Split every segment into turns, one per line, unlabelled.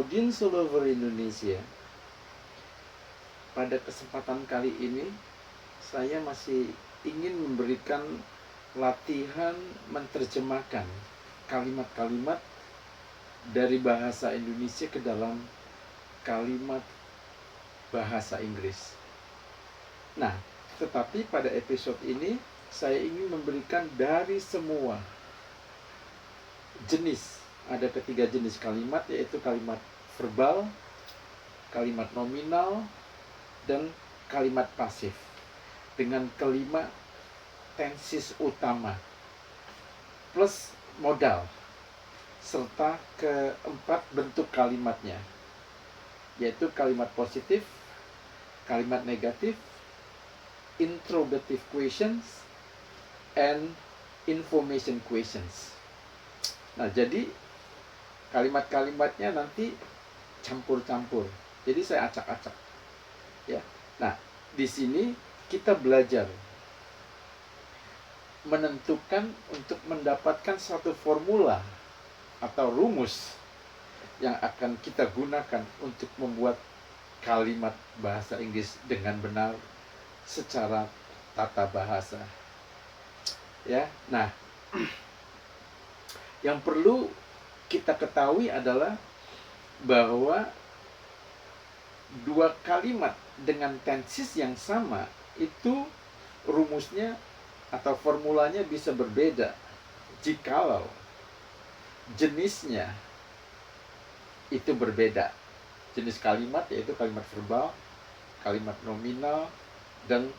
audiens all over Indonesia, pada kesempatan kali ini saya masih ingin memberikan latihan menerjemahkan kalimat-kalimat dari bahasa Indonesia ke dalam kalimat bahasa Inggris. Nah, tetapi pada episode ini saya ingin memberikan dari semua jenis, ada ketiga jenis kalimat, yaitu kalimat verbal, kalimat nominal, dan kalimat pasif, dengan kelima tenses utama plus modal, serta keempat bentuk kalimatnya, yaitu kalimat positif, kalimat negatif, interrogative questions, and information questions. Nah, jadi kalimat-kalimatnya nanti campur-campur. Jadi saya acak-acak. Ya. Nah, di sini kita belajar menentukan untuk mendapatkan satu formula atau rumus yang akan kita gunakan untuk membuat kalimat bahasa Inggris dengan benar secara tata bahasa. Ya. Nah, yang perlu kita ketahui adalah bahwa dua kalimat dengan tenses yang sama itu rumusnya atau formulanya bisa berbeda jikalau jenisnya itu berbeda. Jenis kalimat yaitu kalimat verbal, kalimat nominal, dan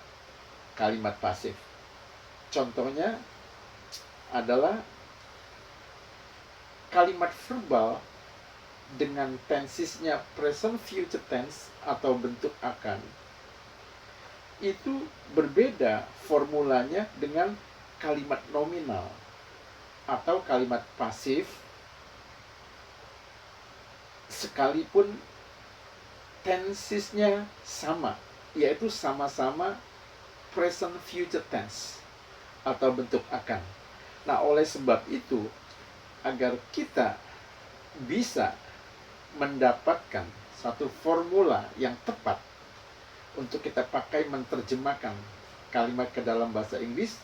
kalimat pasif. Contohnya adalah kalimat verbal dengan tensesnya present future tense atau bentuk akan itu berbeda formulanya dengan kalimat nominal atau kalimat pasif, sekalipun tensesnya sama, yaitu sama-sama present future tense atau bentuk akan. Nah, oleh sebab itu, agar kita bisa mendapatkan satu formula yang tepat untuk kita pakai menerjemahkan kalimat ke dalam bahasa Inggris,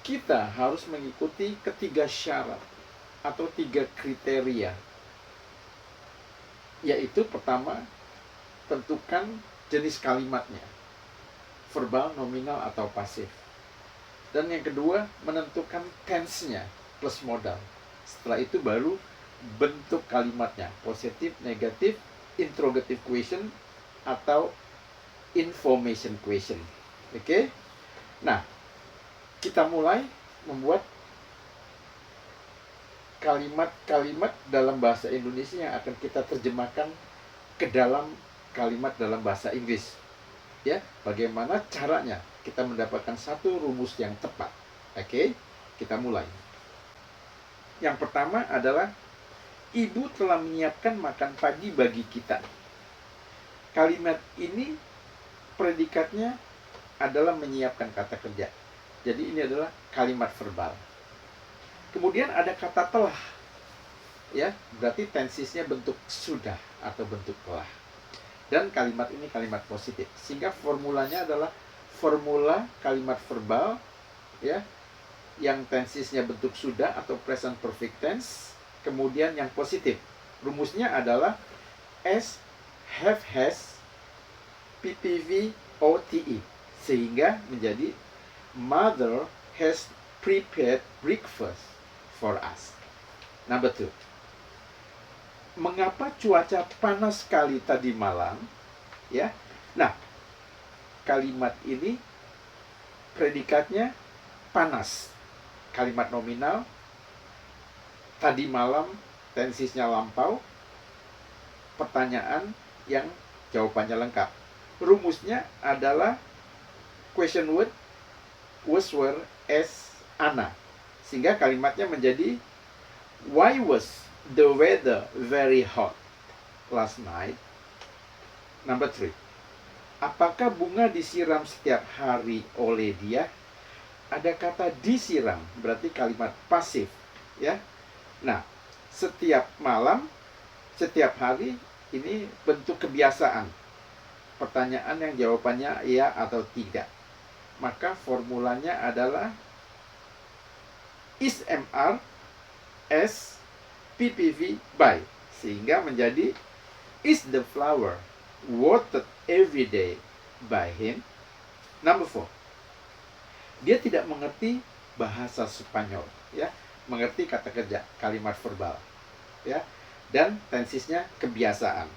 kita harus mengikuti ketiga syarat atau tiga kriteria. Yaitu pertama, tentukan jenis kalimatnya, verbal, nominal, atau pasif. Dan yang kedua, menentukan tense-nya plus modal. Setelah itu baru bentuk kalimatnya, positif, negatif, interrogative question, atau information question. Oke? Nah, kita mulai membuat kalimat-kalimat dalam bahasa Indonesia yang akan kita terjemahkan ke dalam kalimat dalam bahasa Inggris. Ya, bagaimana caranya kita mendapatkan satu rumus yang tepat. Oke? Kita mulai. Yang pertama adalah ibu telah menyiapkan makan pagi bagi kita. Kalimat ini predikatnya adalah menyiapkan kata kerja. Jadi ini adalah kalimat verbal. Kemudian ada kata telah. Ya, berarti tensesnya bentuk sudah atau bentuk telah. Dan kalimat ini kalimat positif. Sehingga formulanya adalah formula kalimat verbal, ya, yang tensesnya bentuk sudah atau present perfect tense. Kemudian yang positif, rumusnya adalah S, have, has, PPV, OTE. Sehingga menjadi Mother has prepared breakfast for us. Number 2. Mengapa cuaca panas sekali tadi malam? Ya. Nah, kalimat ini predikatnya panas. Kalimat nominal, tadi malam tensesnya lampau, pertanyaan yang jawabannya lengkap. Rumusnya adalah question word was, were, as, Anna. Sehingga kalimatnya menjadi why was the weather very hot last night? Number 3. Apakah bunga disiram setiap hari oleh dia? Ada kata disiram, berarti kalimat pasif, ya. Nah, setiap malam setiap hari ini bentuk kebiasaan. Pertanyaan yang jawabannya iya atau tidak. Maka formulanya adalah is MR as PPV by. Sehingga menjadi is the flower watered every day by him. Number 4. Dia tidak mengerti bahasa Spanyol, ya. Mengerti kata kerja, kalimat verbal, ya. Dan tensisnya kebiasaan.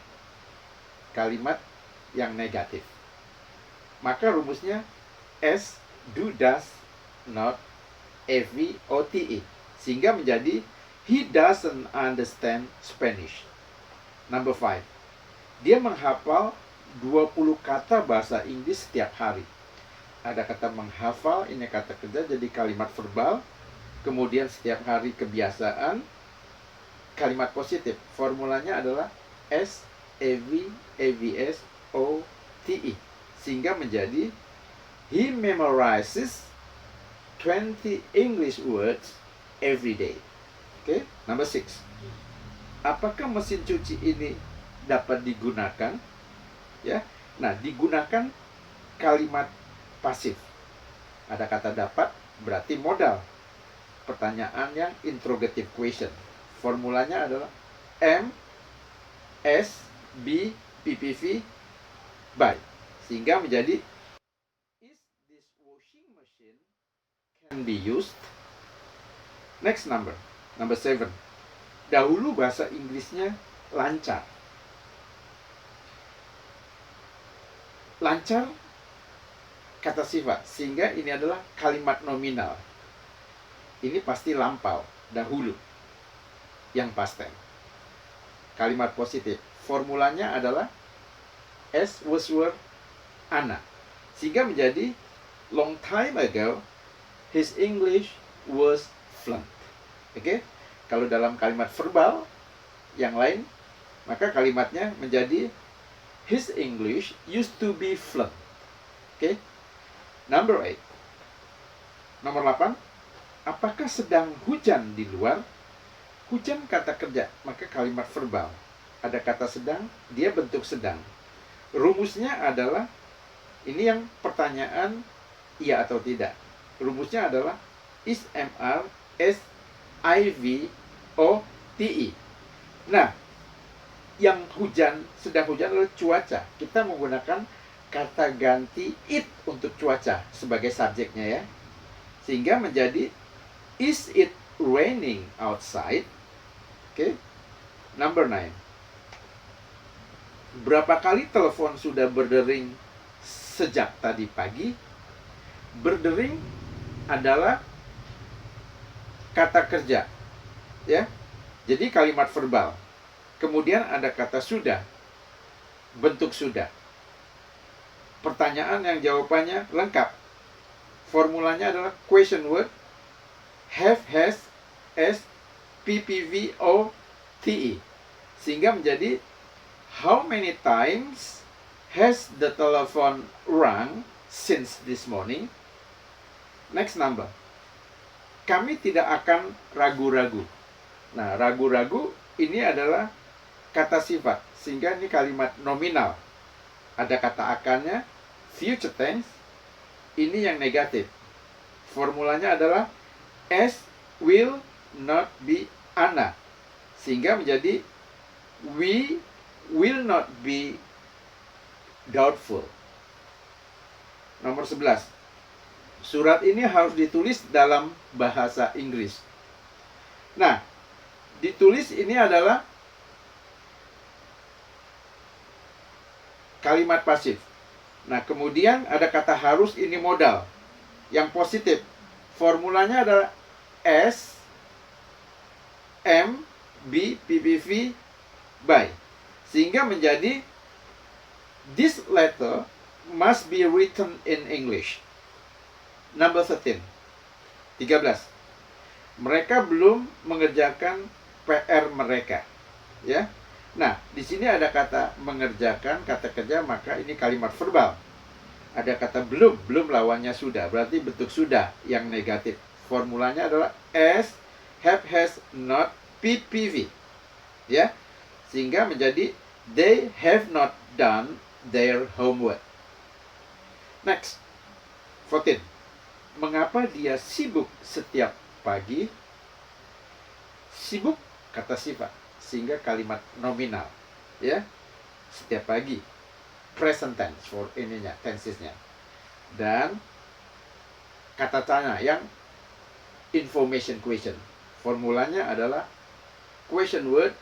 Kalimat yang negatif. Maka rumusnya S, do, does, not, every, OTE. Sehingga menjadi he doesn't understand Spanish. Number 5. Dia menghafal 20 kata bahasa Inggris setiap hari. Ada kata menghafal, ini kata kerja jadi kalimat verbal. Kemudian setiap hari kebiasaan, kalimat positif. Formulanya adalah S, every, AVS, OTE. Sehingga menjadi he memorizes 20 English words every day. Oke, number 6. Apakah mesin cuci ini dapat digunakan? Ya. Nah, digunakan kalimat pasif. Ada kata dapat berarti modal. Pertanyaan yang interrogative question. Formulanya adalah M, S, B, PPV, by. Sehingga menjadi is this washing machine can be used? Next number 7. Dahulu bahasa Inggrisnya lancar. Lancar kata sifat, sehingga ini adalah kalimat nominal. Ini pasti lampau, dahulu. Yang past tense. Kalimat positif. Formulanya adalah as was were Anna. Sehingga menjadi long time ago his English was fluent. Oke? Kalau dalam kalimat verbal yang lain, maka kalimatnya menjadi his English used to be fluent. Oke? Number 8. Nomor 8. Apakah sedang hujan di luar? Hujan kata kerja, maka kalimat verbal. Ada kata sedang, dia bentuk sedang. Rumusnya adalah, ini yang pertanyaan iya atau tidak. Rumusnya adalah is MR S IV OTE. Nah, yang hujan, sedang hujan adalah cuaca. Kita menggunakan kata ganti it untuk cuaca sebagai subjeknya, ya. Sehingga menjadi is it raining outside? Oke. Number 9. Berapa kali telepon sudah berdering sejak tadi pagi? Berdering adalah kata kerja, ya. Jadi kalimat verbal. Kemudian ada kata sudah, bentuk sudah. Pertanyaan yang jawabannya lengkap. Formulanya adalah question word, have, has, s, PPV, OTE. Sehingga menjadi how many times has the telephone rung since this morning? Next number. Kami tidak akan ragu-ragu. Nah, ragu-ragu ini adalah kata sifat. Sehingga ini kalimat nominal. Ada kata akannya, future tense. Ini yang negatif. Formulanya adalah S will not be Anna. Sehingga menjadi we will not be doubtful. Nomor 11. Surat ini harus ditulis dalam bahasa Inggris. Nah, ditulis ini adalah kalimat pasif. Nah, kemudian ada kata harus, ini modal. Yang positif. Formulanya adalah S, M, B, PPV, by. Sehingga menjadi this letter must be written in English. Number 13. Mereka belum mengerjakan PR mereka. Ya. Nah, di sini ada kata mengerjakan, kata kerja, maka ini kalimat verbal. Ada kata belum lawannya sudah, berarti bentuk sudah yang negatif. Formulanya adalah as, have, has, not, PPV. Ya. Sehingga menjadi they have not done their homework. Next, 14. Mengapa dia sibuk setiap pagi? Sibuk kata sifat, sehingga kalimat nominal, ya, setiap pagi. Present tense for ininya, tensesnya. Dan kata tanya yang information question. Formulanya adalah question word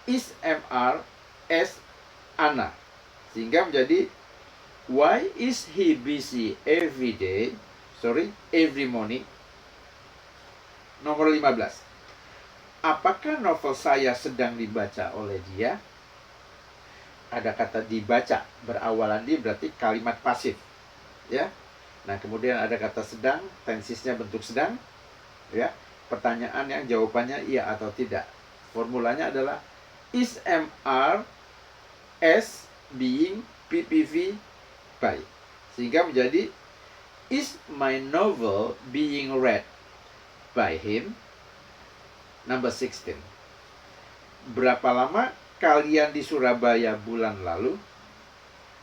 is MR as Anna. Sehingga menjadi why is he busy every day? Every morning. Nomor 15. Apakah novel saya sedang dibaca oleh dia? Ada kata dibaca, berawalan di berarti kalimat pasif. Ya. Nah, kemudian ada kata sedang, tensesnya bentuk sedang. Ya. Pertanyaan yang jawabannya iya atau tidak. Formulanya adalah is MR as being PPV by. Sehingga menjadi is my novel being read by him? Number 16. Berapa lama kalian di Surabaya bulan lalu?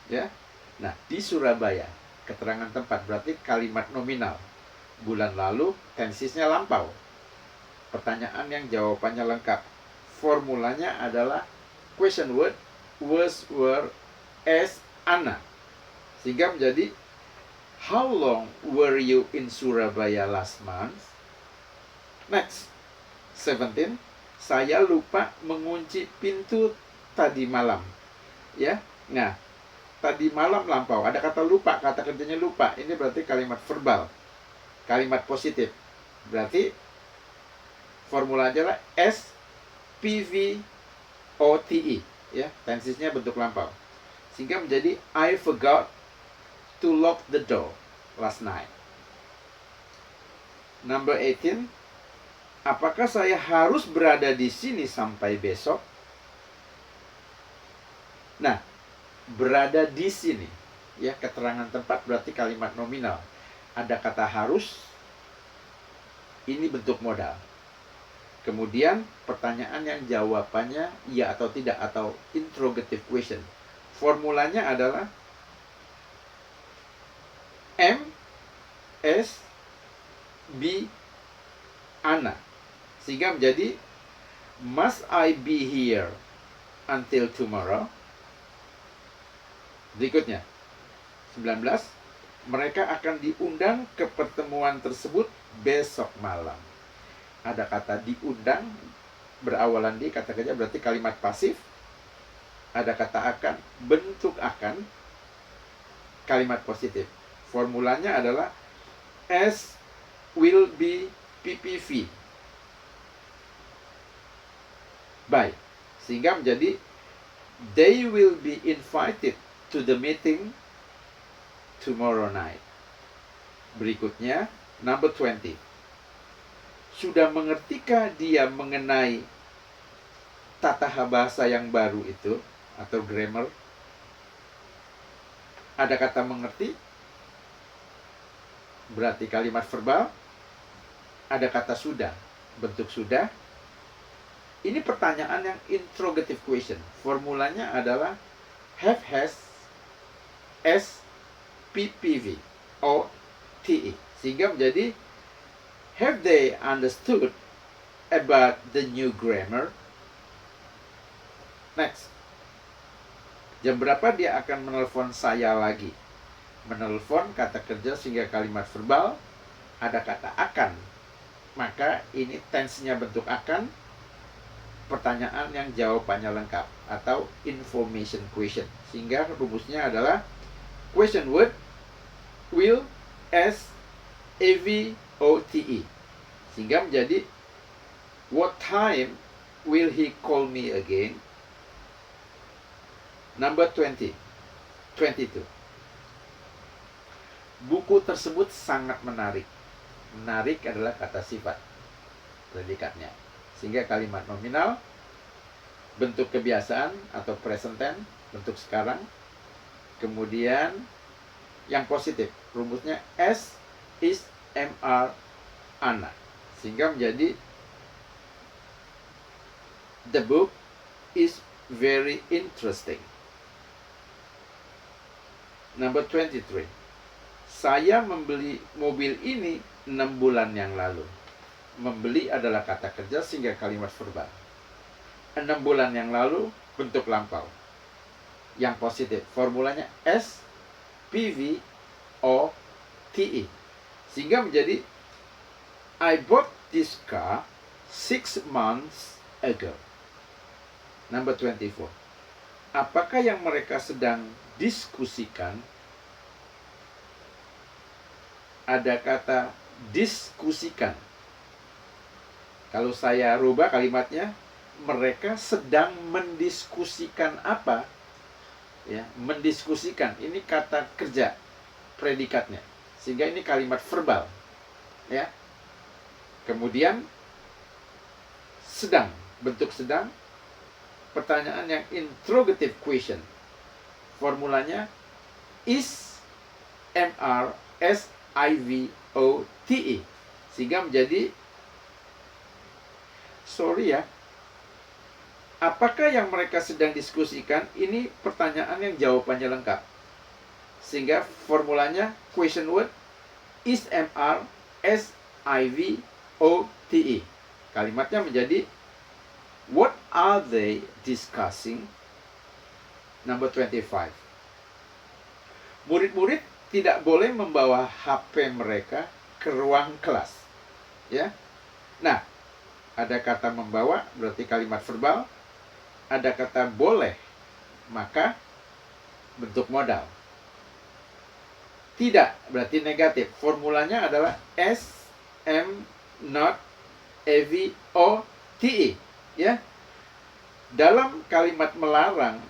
Ya. Nah, di Surabaya, keterangan tempat berarti kalimat nominal. Bulan lalu, tensesnya lampau. Pertanyaan yang jawabannya lengkap. Formulanya adalah question word was, were, as, Anna. Sehingga menjadi how long were you in Surabaya last month? Next, 17. Saya lupa mengunci pintu tadi malam. Ya. Nah, tadi malam lampau. Ada kata lupa, kata kerjanya lupa. Ini berarti kalimat verbal. Kalimat positif. Berarti formula adalah S P V O T E, ya. Tensesnya bentuk lampau. Sehingga menjadi I forgot to lock the door last night. Number 18. Apakah saya harus berada di sini sampai besok? Nah, berada di sini, ya, keterangan tempat berarti kalimat nominal. Ada kata harus, ini bentuk modal. Kemudian pertanyaan yang jawabannya iya atau tidak atau interrogative question. Formulanya adalah M S B Anna. Sehingga menjadi must I be here until tomorrow? Berikutnya 19. Mereka akan diundang ke pertemuan tersebut besok malam. Ada kata diundang berawalan di, kata kerja berarti kalimat pasif. Ada kata akan, bentuk akan, kalimat positif. Formulanya adalah as will be PPV by. Sehingga menjadi they will be invited to the meeting tomorrow night. Berikutnya, number 20. Sudah mengertikah dia mengenai tata bahasa yang baru itu atau grammar? Ada kata mengerti, berarti kalimat verbal. Ada kata sudah, bentuk sudah. Ini pertanyaan yang interrogative question. Formulanya adalah have, has, as, PPV, O, T, E. Sehingga menjadi have they understood about the new grammar? Next. Jam berapa dia akan menelpon saya lagi? Menelpon kata kerja sehingga kalimat verbal. Ada kata akan. Maka ini tense-nya bentuk akan. Pertanyaan yang jawabannya lengkap atau information question. Sehingga rumusnya adalah question word will, as, AVOTE. Sehingga menjadi what time will he call me again? Number 20. 22. Buku tersebut sangat menarik. Menarik adalah kata sifat predikatnya. Sehingga kalimat nominal, bentuk kebiasaan atau present tense, bentuk sekarang. Kemudian yang positif, rumusnya S is MR Anna. Sehingga menjadi the book is very interesting. Number 23. Saya membeli mobil ini 6 bulan yang lalu. Membeli adalah kata kerja sehingga kalimat verbal. 6 bulan yang lalu bentuk lampau. Yang positif. Formulanya S, PV, O, TE. Sehingga menjadi I bought this car 6 months ago. Number 24. Apakah yang mereka sedang diskusikan? Ada kata diskusikan. Kalau saya rubah kalimatnya, mereka sedang mendiskusikan apa? Ya, mendiskusikan. Ini kata kerja, predikatnya. Sehingga ini kalimat verbal. Ya. Kemudian sedang, bentuk sedang, pertanyaan yang interrogative question. Formulanya is MRSIVOTE. Sehingga menjadi sorry ya. Apakah yang mereka sedang diskusikan? Ini pertanyaan yang jawabannya lengkap. Sehingga formulanya question word is MRSIVOTE. Kalimatnya menjadi what are they discussing? Number 25. Murid-murid tidak boleh membawa HP mereka ke ruang kelas. Ya. Nah, ada kata membawa berarti kalimat verbal, ada kata boleh, maka bentuk modal. Tidak berarti negatif. Formulanya adalah S M not AVOTE. Ya. Dalam kalimat melarang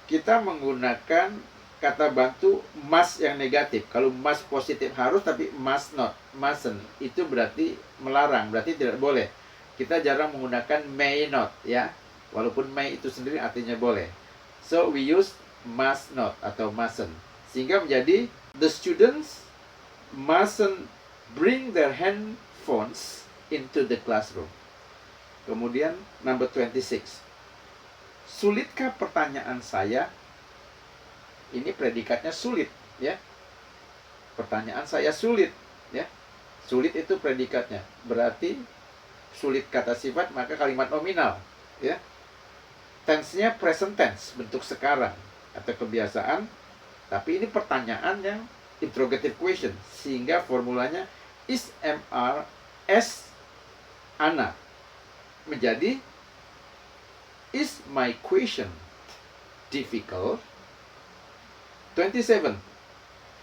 kita menggunakan kata bantu must yang negatif. Kalau must positif harus, tapi must not, mustn't itu berarti melarang, berarti tidak boleh. Kita jarang menggunakan may not, ya. Walaupun may itu sendiri artinya boleh. So we use must not atau mustn't. Sehingga menjadi the students mustn't bring their handphones into the classroom. Kemudian number 26. Sulitkah pertanyaan saya? Ini predikatnya sulit, ya. Pertanyaan saya sulit, ya. Sulit itu predikatnya. Berarti sulit kata sifat, maka kalimat nominal, ya. Tense-nya present tense, bentuk sekarang atau kebiasaan. Tapi ini pertanyaan yang interrogative question, sehingga formulanya is MR S Ana menjadi is my question difficult? 27.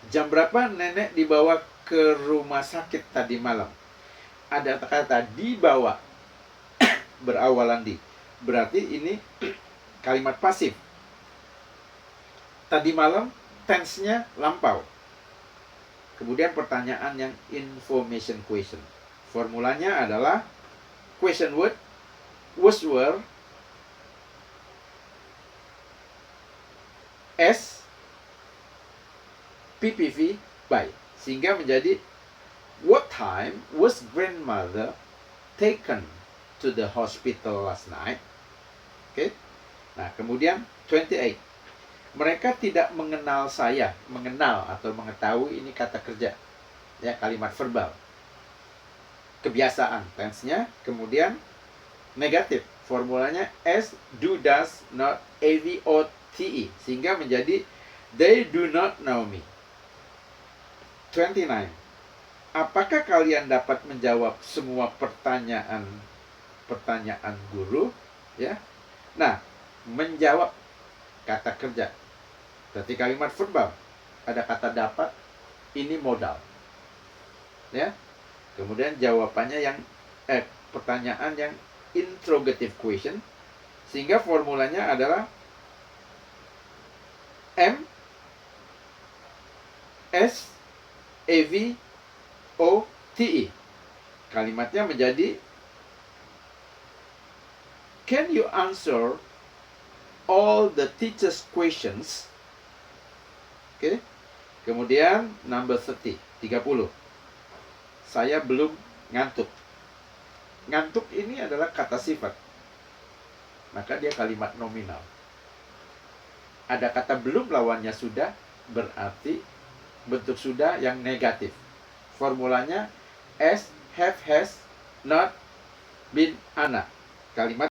Jam berapa nenek dibawa ke rumah sakit tadi malam? Ada kata dibawa berawalan di. Berarti ini kalimat pasif. Tadi malam tense-nya lampau. Kemudian pertanyaan yang information question. Formulanya adalah question word was were S PPV by, sehingga menjadi what time was grandmother taken to the hospital last night? Oke. Nah, kemudian 28. Mereka tidak mengenal saya. Mengenal atau mengetahui ini kata kerja. Ya, kalimat verbal. Kebiasaan tense-nya, kemudian negatif. Formulanya S do does not AVOTE, sehingga menjadi they do not know me. 29. Apakah kalian dapat menjawab semua pertanyaan guru? Ya. Nah, menjawab kata kerja. Berarti kalimat verbal. Ada kata dapat, ini modal. Ya. Kemudian jawabannya yang pertanyaan yang interrogative question, sehingga formulanya adalah M S AVOTE. Kalimatnya menjadi can you answer all the teacher's questions? Oke. Kemudian number 30. Saya belum ngantuk. Ngantuk ini adalah kata sifat. Maka dia kalimat nominal. ada kata belum lawannya sudah, berarti bentuk sudah yang negatif. Formulanya as, have, has, not, been, ana. Kalimat